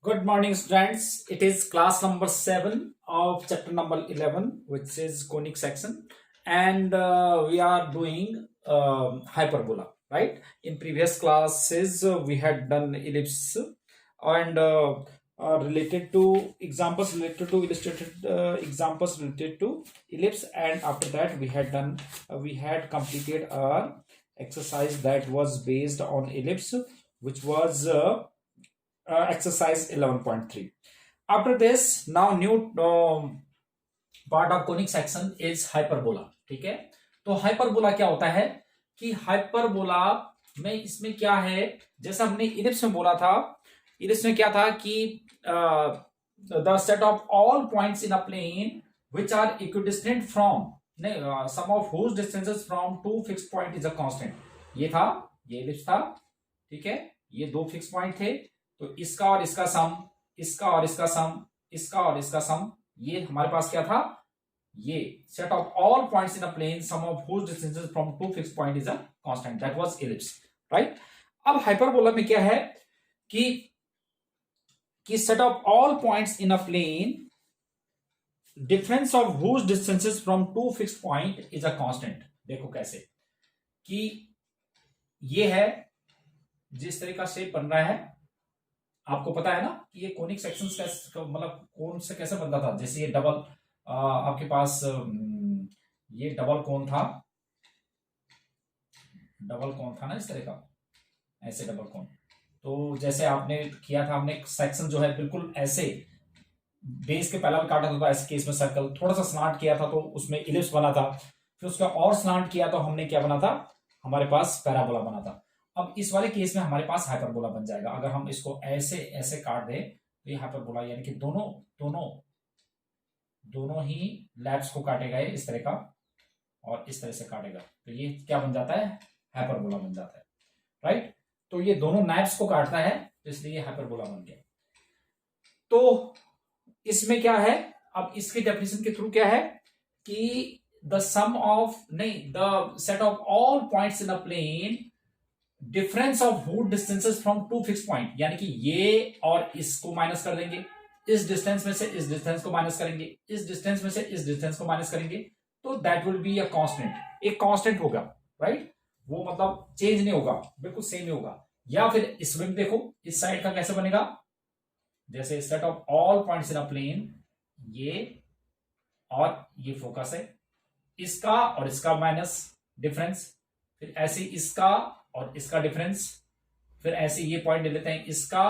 Good morning, students. It is class number 7 of chapter number 11, which is conic section, and we are doing hyperbola, right? In previous classes, we had done ellipse and related to examples related to illustrated examples related to ellipse, and after that we had completed our exercise that was based on ellipse, which was exercise 11.3. After this, now new part of conic section is hyperbola. ठीक है, तो hyperbola क्या होता है कि hyperbola में इसमें क्या है, जैसा हमने इलिप्स में बोला था, इलिप्स में क्या था कि the set of all points in a plane which are equidistant from sum of whose distances from two fixed point is a constant. ये था, ये इलिप्स था. ठीक है, ये दो फिक्स पॉइंट थे, तो इसका और इसका सम, इसका और इसका सम, इसका और इसका सम, ये हमारे पास क्या था, ये set of all points in a plane sum of whose distances from two fixed point is a constant, that was ellipse, right. अब हाइपरबोला में क्या है कि set of all points in a plane difference of whose distances from two fixed point is a constant. देखो कैसे कि ये है, जिस तरह का शेप बन रहा है आपको पता है ना कि ये कोनिक सेक्शंस कैसे, मतलब कोन से कैसे बनता था. जैसे ये डबल आपके पास ये डबल कोन था, ना इस तरह का, ऐसे डबल कोन. तो जैसे आपने किया था, हमने सेक्शन जो है बिल्कुल ऐसे बेस के पहला काटा था, ऐसे केस में सर्कल, थोड़ा सा स्लांट किया था तो उसमें इलिप्स बना था, फिर उसका और स्लांट किया तो हमने क्या बना था, हमारे पास पैराबोला बना था. अब इस वाले केस में हमारे पास हाइपरबोला बन जाएगा. अगर हम इसको ऐसे ऐसे काट दें तो ये हाइपरबोला, यानी कि दोनों ही लैब्स को काटेगा ये इस तरह का, और इस तरह से काटेगा, तो ये क्या बन जाता है, हाइपरबोला बन जाता है, राइट. तो ये दोनों नैब्स को काटता है, तो इसलिए ये हाइपरबोला बन गया. तो इसमें क्या है, अब इसके डेफिनेशन के थ्रू क्या है कि the set of all points in a plane difference of whose distances from two fixed point, यानी कि ये और इसको माइनस कर देंगे, इस डिस्टेंस में से इस डिस्टेंस को माइनस करेंगे, इस डिस्टेंस में से इस डिस्टेंस को माइनस करेंगे, तो that will be a constant. एक कांस्टेंट होगा, राइट. वो मतलब चेंज नहीं होगा, बिल्कुल सेम ही होगा. या फिर इसमें देखो, इस साइड का कैसे बनेगा, जैसे set of all points in a plane, ये और ये फोकस है, इसका और इसका माइनस डिफरेंस, फिर ऐसे इसका और इसका डिफरेंस, फिर ऐसे ये पॉइंट ले लेते हैं, इसका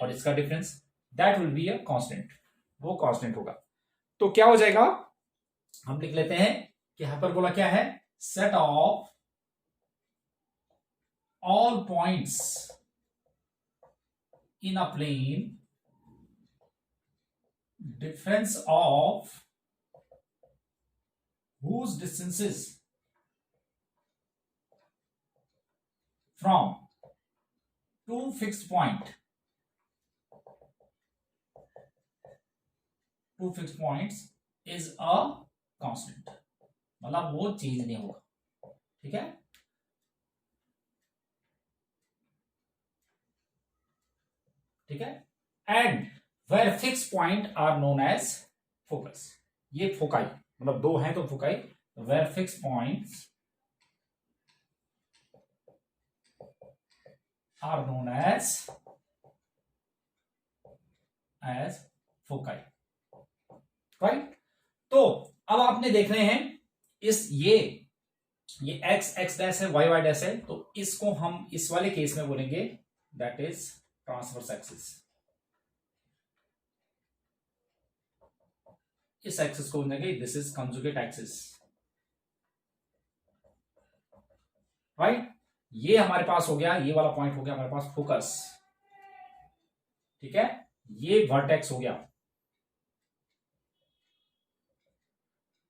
और इसका difference, that will be a constant. वो कांस्टेंट होगा. तो क्या हो जाएगा, हम लिख लेते हैं कि हाइपरबोला क्या है, set of all points in a plane difference of whose distances from two fixed points is a constant. मतलब वो चेंज नहीं होगा. ठीक है, ठीक है. And where fixed point are known as focus. ये फोकाई, मतलब दो हैं तो foci. Where fixed points are known as foci, right. तो अब आपने देख रहे हैं इस ये एक्स एक्स डैश है, वाई वाई डैश है, तो इसको हम इस वाले केस में बोलेंगे दैट इज ट्रांसवर्स एक्सिस. इस एक्सिस को बोलेंगे this is conjugate axis, right. ये हमारे पास हो गया, ये वाला पॉइंट हो गया हमारे पास फोकस. ठीक है, ये वर्टेक्स हो गया,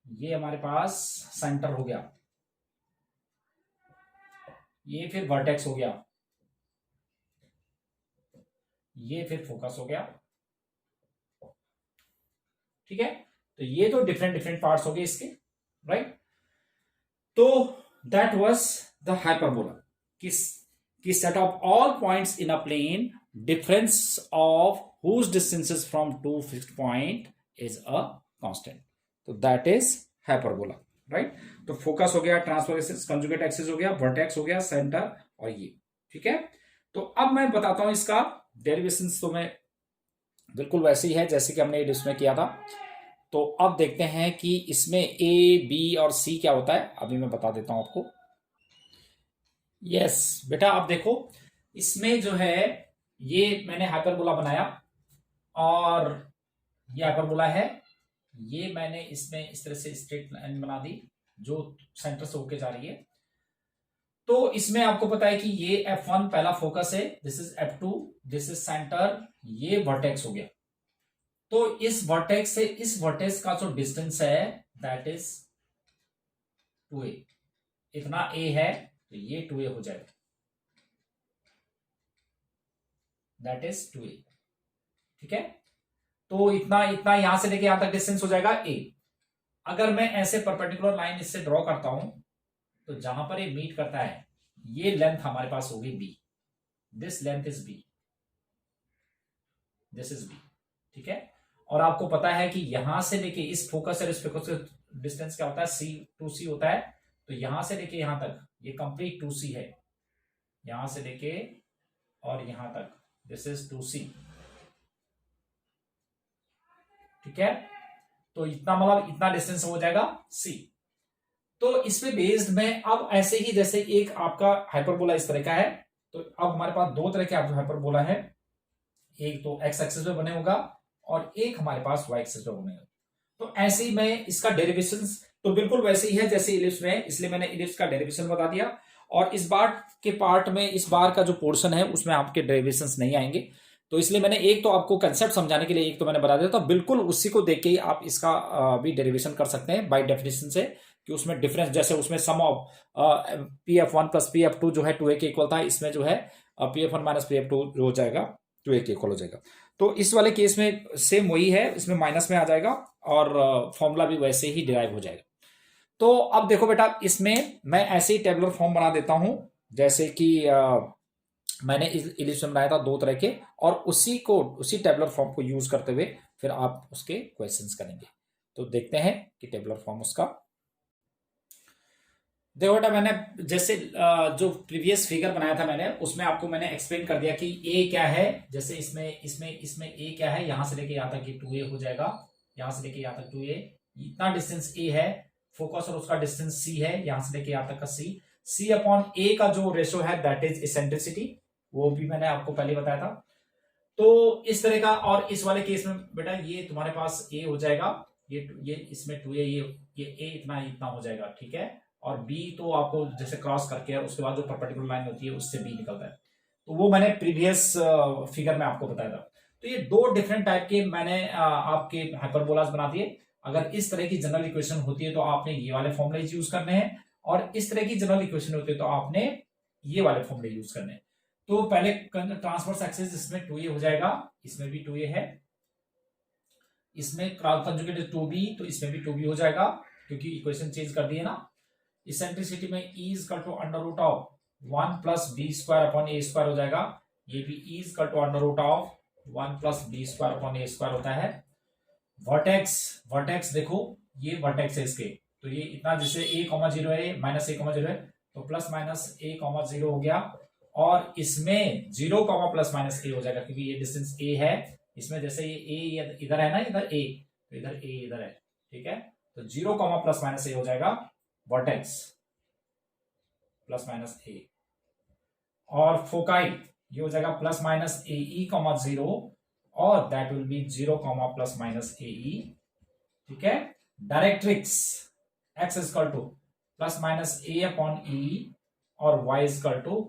ये हमारे पास सेंटर हो गया, ये फिर वर्टेक्स हो गया, ये फिर फोकस हो गया. ठीक है, तो ये तो डिफरेंट पार्ट्स हो गए इसके, राइट. तो दैट वाज द हाइपरबोला, कि set of all points in a plane difference of whose distances from two fixed point is a constant. तो that is hyperbola, right? तो फोकस हो गया, ट्रांसफर एक्सिस, कंजुगेट एक्सिस हो गया, vertex हो गया, centre और ये, ठीक है। तो अब मैं बताता हूं इसका डेरिवेशन, तो मैं बिल्कुल वैसे ही है जैसे कि हमने इसमें किया था। तो अब देखते हैं कि इसमें ए बी और सी क्या होता है, अभी मैं बता देता हूं आपको। यस बेटा, अब देखो इसमें जो है ये मैंने हाइपरबोला बनाया और ये हाइपरबोला है, ये मैंने इसमें इस तरह से स्ट्रेट लाइन बना दी जो सेंटर से होके जा रही है। तो इसमें आपको पता है कि ये F1 पहला फोकस है, this is F2, this is centre, ये वर्टेक्स हो गया। तो इस वर्टेक्स से इस वर्टेक्स का जो डिस्टेंस है दैट इज 2a, इतना a है तो ये 2a हो जाएगा, दैट इज 2a, ठीक है। तो इतना इतना यहां से लेके यहां तक डिस्टेंस हो जाएगा a। अगर मैं ऐसे परपेंडिकुलर लाइन इससे ड्रॉ करता हूं तो जहां पर ये मीट करता है ये लेंथ हमारे पास होगी b, this length is b, this is b, ठीक है। और आपको पता है कि यहां से लेके इस फोकस और इस फोकस का डिस्टेंस क्या होता है, c 2c होता है। तो यहां से लेके यहां तक ये कंप्लीट 2c है, यहां से लेके और यहां तक दिस इज 2c, ठीक है। तो इतना मतलब इतना डिस्टेंस हो जाएगा c। तो इस पे बेस्ड में अब ऐसे ही जैसे एक आपका हाइपरबोला इस तरह का है, तो अब हमारे पास दो तरह के हाइपरबोला है, एक तो एक्स एक्सिस पे बने होगा और एक हमारे पास वाई एक्सिस पे बनेगा। तो ऐसे ही मैं इसका डेरिवेशन तो बिल्कुल वैसे ही है जैसे इलिप्स में, इसलिए मैंने इलिप्स का डेरिवेशन बता दिया। और इस बार के पार्ट में, इस बार का जो पोर्शन है उसमें आपके डेरिवेशन नहीं आएंगे, तो इसलिए मैंने एक तो आपको कंसेप्ट समझाने के लिए एक तो मैंने बता दिया, तो बिल्कुल उसी को देख के ही आप इसका भी डेरिवेशन कर सकते हैं बाय डेफिनेशन से, कि उसमें डिफरेंस जैसे उसमें सम ऑफ pf1 प्लस pf2 जो है 2a के इक्वल था, इसमें जो है pf1 माइनस pf2 जो हो जाएगा 2a के इक्वल हो जाएगा। तो इस वाले केस में सेम वही है, इसमें माइनस में आ जाएगा और फॉर्मूला भी वैसे ही डिराइव हो जाएगा। तो अब देखो बेटा, इसमें मैं ऐसे ही टेबुलर फॉर्म बना देता हूं जैसे कि मैंने इलिप्स में बनाया था दो तरह के, और उसी टेबुलर फॉर्म को यूज करते हुए फिर आप उसके क्वेश्चंस करेंगे। तो देखते हैं कि टेबुलर फॉर्म उसका। देखो बेटा, मैंने जैसे जो प्रीवियस फिगर बनाया था मैंने उसमें आपको मैंने एक्सप्लेन कर दिया कि a क्या है। जैसे इसमें a क्या है, यहां से लेके यहां तक 2a हो जाएगा, यहां से लेके यहां तक 2a, इतना डिस्टेंस a है, फोकस और उसका डिस्टेंस c है, यहां से लेके यहां तक का c अपॉन a का जो रेशो है दैट इज इसेंट्रिसिटी, वो भी मैंने आपको पहले बताया था। तो इस तरह का, और इस वाले केस में बेटा ये तुम्हारे पास a हो जाएगा, ये इसमें 2a, ये a इतना हो जाएगा, ठीक है। और b तो आपको जैसे क्रॉस करके और उसके बाद जो परपेंडिकुलर लाइन होती है उससे b निकलता है, तो वो मैंने प्रीवियस फिगर में आपको बताया था। तो ये दो डिफरेंट टाइप के मैंने आपके हाइपरबोलास बना दिए। अगर इस तरह की जनरल इक्वेशन होती है तो आपने ये वाले फॉर्मूले यूज करने हैं, और इस तरह की जनरल इक्वेशन होती है तो आपने ये वाले फॉर्मूले यूज करने हैं। तो पहले ट्रांसवर्स एक्सिस इसमें 2a हो जाएगा, इसमें भी 2a है, इसमें कंजुगेट 2b, तो इसमें भी 2b हो जाएगा क्योंकि इक्वेशन चेंज कर दी है ना। इसेंट्रिसिटी में e is equal to under root of 1 plus B square upon A square हो जाएगा, ये भी e is equal to under root of 1 plus B square upon A square होता है। वर्टेक्स देखो, ये वर्टेक्स है इसके, तो ये इतना जैसे a,0 है, माइनस a,0 है, तो प्लस माइनस a,0 हो गया, और इसमें 0, प्लस माइनस a हो जाएगा क्योंकि ये डिस्टेंस a है। इसमें जैसे ये a इधर है ना, इधर a, तो इधर a इधर है, ठीक है। तो 0, प्लस माइनस a हो जाएगा वर्टेक्स प्लस माइनस a, और फोकाई ये हो जाएगा प्लस माइनस ए ई 0, और that will be 0, plus minus a e, ठीक है। Directrix x is equal to plus minus a upon e, और y is equal to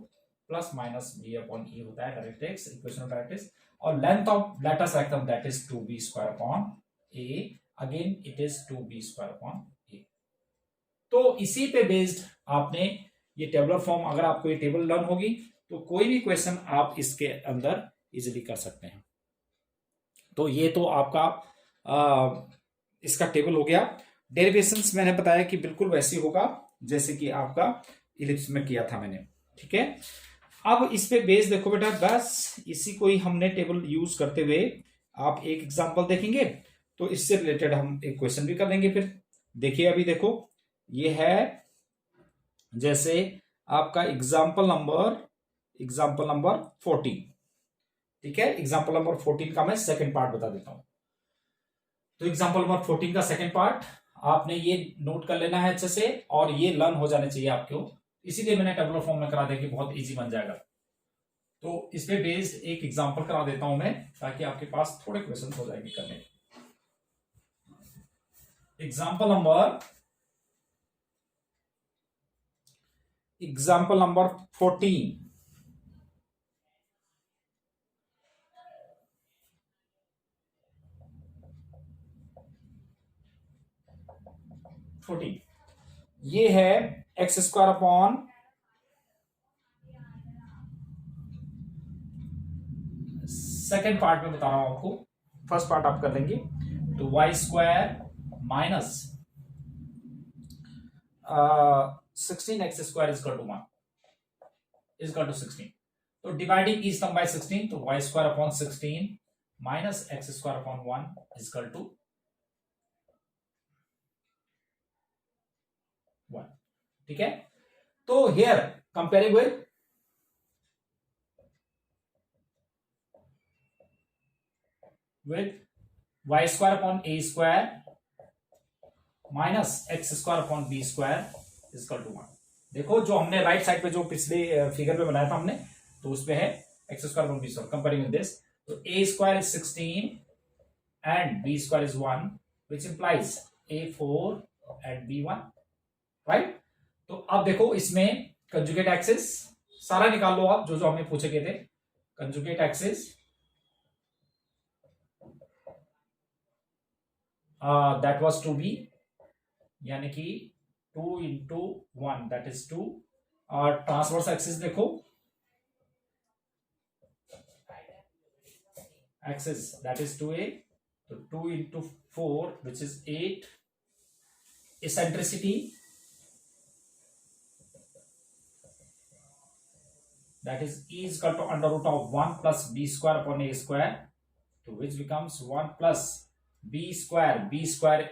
plus minus b upon e होता है directrix, equation of directrix. और length of latus rectum that is 2b square upon a, again it is 2b square upon a। तो इसी पे based आपने ये tabular form, अगर आपको ये टेबल लर्न होगी तो कोई भी क्वेश्चन आप इसके अंदर इजीली कर सकते हैं। तो ये तो आपका इसका टेबल हो गया। डेरिवेशंस मैंने बताया कि बिल्कुल वैसे होगा जैसे कि आपका इलिप्स में किया था मैंने, ठीक है। अब इस पे बेस देखो बेटा, बस इसी को ही हमने टेबल यूज करते हुए आप एक एग्जांपल देखेंगे तो इससे रिलेटेड हम एक क्वेश्चन भी कर लेंगे। फिर देखिए, अभी देखो ये है जैसे आपका एग्जांपल नंबर 14। ठीक है, एग्जांपल नंबर 14 का मैं सेकंड पार्ट बता देता हूं। तो एग्जांपल नंबर 14 का सेकंड पार्ट आपने ये नोट कर लेना है अच्छे से, और ये लर्न हो जाने चाहिए आपको, इसीलिए मैंने टेबुलर फॉर्म में करा दिया कि बहुत इजी बन जाएगा। तो इस पे बेस्ड एक एग्जांपल करा देता हूं मैं, ताकि आपके पास थोड़े क्वेश्चन हो जाएंगे करने। Example number 14। ये है X square upon second part में बता रहा हूं आपको, फर्स्ट पार्ट आप कर लेंगे। तो Y square minus 16x square is equal to 1 is equal to 16। तो डिवाइडिंग ईच टर्म बाय 16, तो Y square upon 16 minus X square upon 1 is equal to 1। ठीक है, तो here comparing with y square upon a square minus X square upon B square is equal to 1। देखो जो हमने right side पे जो पिछले फिगर पे बनाया था हमने, तो उसपे है X square upon B square comparing with this. तो a square is 16 and b square is 1 which implies a 4 and b 1, right. तो अब देखो इसमें कंजुगेट एक्सिस सारा निकाल लो आप, जो जो हमने पूछे गए थे। Conjugate axis that was 2b, यानी कि 2 into 1 that is 2। और ट्रांसवर्स एक्सिस देखो, एक्सिस that is 2a, तो 2 into 4 which is 8। eccentricity that is e is equal to under root of 1 plus b square upon a square, to which becomes 1 plus b square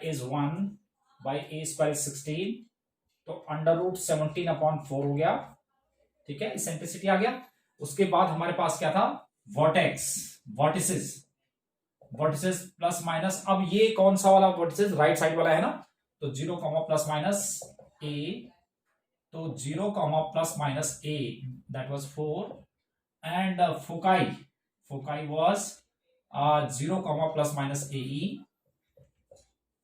is 1 by a square is 16, तो under root 17 upon 4 हो गया। ठीक है, eccentricity आ गया। उसके बाद हमारे पास क्या था, वर्टिसेस प्लस माइनस। अब ये कौन सा वाला वर्टिसेस, राइट साइड वाला है ना, तो 0 प्लस माइनस a, तो 0 plus minus a that was 4 and foci was 0 plus minus ae,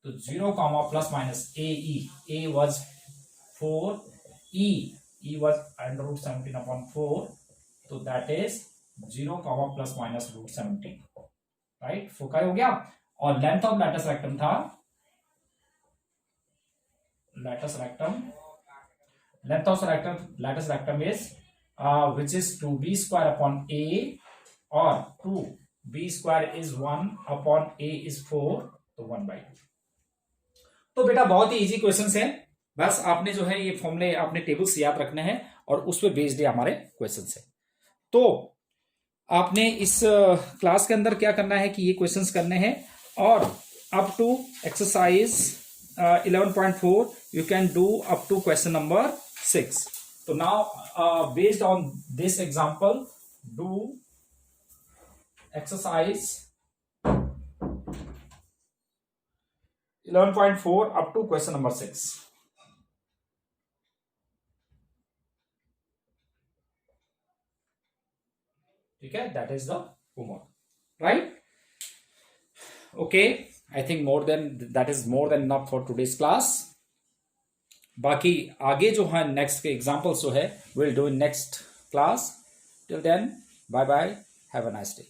तो 0 plus minus ae, a was 4, e was under root 17 upon 4, तो that is 0 plus minus root 17, right. Foci हो गया। और length of latus rectum था, latus rectum is which is 2b square upon a, और 2b square is 1 upon a is 4, तो 1/2। तो बेटा बहुत ही इजी क्वेश्चंस है, बस आपने जो है ये फॉर्मूले आपने टेबल्स याद रखने हैं और उस पर बेस्ड है हमारे क्वेश्चंस है। तो आपने इस क्लास के अंदर क्या करना है कि ये क्वेश्चंस करने हैं, और up to exercise 11.4 you can do up to question number 6. So now based on this example, do exercise 11.4 up to question number 6. Okay, that is the homework, right? Okay, I think that is more than enough for today's class. बाकी आगे जो है next के examples जो है will do in next class. Till then bye bye, have a nice day.